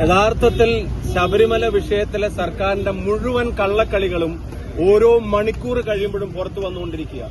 യഥാർത്ഥത്തിൽ ശബരിമല വിഷയത്തിലെ സർക്കാരിന്റെ മുഴുവൻ കള്ളക്കളികളും ഓരോ മണിക്കൂർ കഴിയുമ്പോഴും പുറത്തു വന്നുകൊണ്ടിരിക്കുക.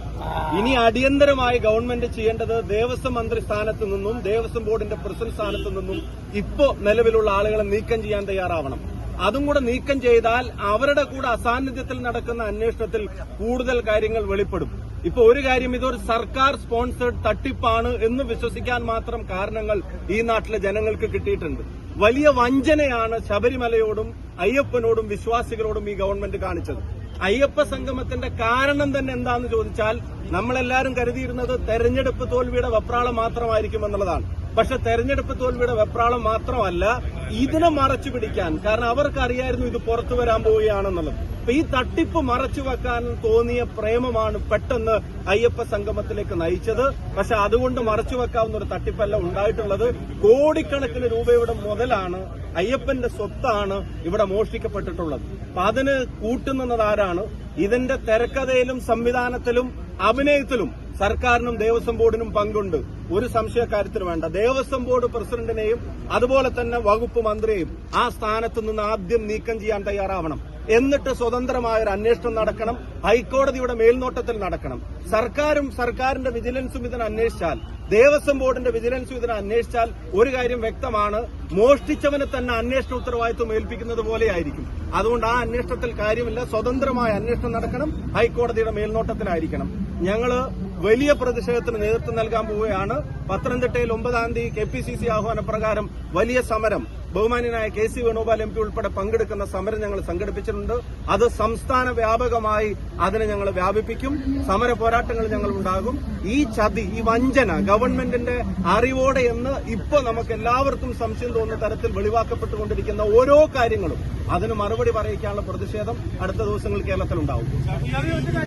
ഇനി അടിയന്തരമായി ഗവൺമെന്റ് ചെയ്യേണ്ടത് ദേവസ്വം മന്ത്രി സ്ഥാനത്ത് നിന്നും ദേവസ്വം ബോർഡിന്റെ പ്രസിഡന്റ് സ്ഥാനത്ത് നിന്നും ഇപ്പോ നിലവിലുള്ള ആളുകളെ നീക്കം ചെയ്യാൻ തയ്യാറാവണം. അതും കൂടെ നീക്കം ചെയ്താൽ അവരുടെ കൂടെ അസാന്നിധ്യത്തിൽ നടക്കുന്ന അന്വേഷണത്തിൽ കൂടുതൽ കാര്യങ്ങൾ വെളിപ്പെടും. ഇപ്പൊ ഒരു കാര്യം, ഇതൊരു സർക്കാർ സ്പോൺസേഡ് തട്ടിപ്പാണ് എന്ന് വിശ്വസിക്കാൻ മാത്രം കാരണങ്ങൾ ഈ നാട്ടിലെ ജനങ്ങൾക്ക് കിട്ടിയിട്ടുണ്ട്. വലിയ വഞ്ചനയാണ് ശബരിമലയോടും അയ്യപ്പനോടും വിശ്വാസികളോടും ഈ ഗവൺമെന്റ് കാണിച്ചത്. അയ്യപ്പ സംഗമത്തിന്റെ കാരണം തന്നെ എന്താന്ന് ചോദിച്ചാൽ, നമ്മളെല്ലാവരും കരുതിയിരുന്നത് തെരഞ്ഞെടുപ്പ് തോൽവിയുടെ വെപ്രാളം മാത്രമായിരിക്കും എന്നുള്ളതാണ്. പക്ഷെ തെരഞ്ഞെടുപ്പ് തോൽവിയുടെ വെപ്രാളം മാത്രമല്ല, ഇതിനെ മറച്ചു പിടിക്കാൻ, കാരണം അവർക്കറിയായിരുന്നു ഇത് പുറത്തു വരാൻ പോവുകയാണെന്നുള്ളത്. അപ്പൊ ഈ തട്ടിപ്പ് മറച്ചു വെക്കാൻ തോന്നിയ പ്രേമമാണ് പെട്ടെന്ന് അയ്യപ്പ സംഗമത്തിലേക്ക് നയിച്ചത്. പക്ഷെ അതുകൊണ്ട് മറച്ചു വെക്കാവുന്ന ഒരു തട്ടിപ്പല്ല ഉണ്ടായിട്ടുള്ളത്. കോടിക്കണക്കിന് രൂപയുടെ മുതലാണ്, അയ്യപ്പന്റെ സ്വത്താണ് ഇവിടെ മോഷ്ടിക്കപ്പെട്ടിട്ടുള്ളത്. അപ്പൊ അതിന് കൂട്ടുനിന്നത് ആരാണ്? ഇതിന്റെ തിരക്കഥയിലും സംവിധാനത്തിലും അഭിനയത്തിലും സർക്കാരിനും ദേവസ്വം ബോർഡിനും പങ്കുണ്ട്, ഒരു സംശയക്കാര്യത്തിന് വേണ്ട. ദേവസ്വം ബോർഡ് പ്രസിഡന്റിനെയും അതുപോലെ തന്നെ വകുപ്പ് മന്ത്രിയെയും ആ സ്ഥാനത്ത് നിന്ന് ആദ്യം നീക്കം ചെയ്യാൻ തയ്യാറാവണം. എന്നിട്ട് സ്വതന്ത്രമായ ഒരു അന്വേഷണം നടക്കണം, ഹൈക്കോടതിയുടെ മേൽനോട്ടത്തിൽ നടക്കണം. സർക്കാരിന്റെ വിജിലൻസും ഇതിനെ അന്വേഷിച്ചാൽ, ദേവസ്വം ബോർഡിന്റെ വിജിലൻസും ഇതിനെ അന്വേഷിച്ചാൽ ഒരു കാര്യം വ്യക്തമാണ്, മോഷ്ടിച്ചവന് തന്നെ അന്വേഷണ ഉത്തരവാദിത്വം ഏൽപ്പിക്കുന്നത് പോലെയായിരിക്കും. അതുകൊണ്ട് ആ അന്വേഷണത്തിൽ കാര്യമില്ല, സ്വതന്ത്രമായ അന്വേഷണം നടക്കണം, ഹൈക്കോടതിയുടെ മേൽനോട്ടത്തിലായിരിക്കണം. ഞങ്ങള് വലിയ പ്രതിഷേധത്തിന് നേതൃത്വം നൽകാൻ പോവുകയാണ്. പത്തനംതിട്ടയിൽ 9-ാം തീയതി KPCC ആഹ്വാനപ്രകാരം വലിയ സമരം, ബഹുമാന്യനായ KC വേണുഗോപാൽ MP ഉൾപ്പെടെ പങ്കെടുക്കുന്ന സമരം ഞങ്ങൾ സംഘടിപ്പിച്ചിട്ടുണ്ട്. അത് സംസ്ഥാന വ്യാപകമായി അതിനെ ഞങ്ങൾ വ്യാപിപ്പിക്കും. സമര പോരാട്ടങ്ങൾ ഞങ്ങൾ ഉണ്ടാകും. ഈ ചതി, ഈ വഞ്ചന ഗവൺമെന്റിന്റെ അറിവോടെ എന്ന് ഇപ്പൊ നമുക്ക് എല്ലാവർക്കും സംശയം തോന്നുന്ന തരത്തിൽ വെളിവാക്കപ്പെട്ടുകൊണ്ടിരിക്കുന്ന ഓരോ കാര്യങ്ങളും അതിന് മറുപടി പറയിക്കാനുള്ള പ്രതിഷേധം അടുത്ത ദിവസങ്ങൾ കേരളത്തിലുണ്ടാവും.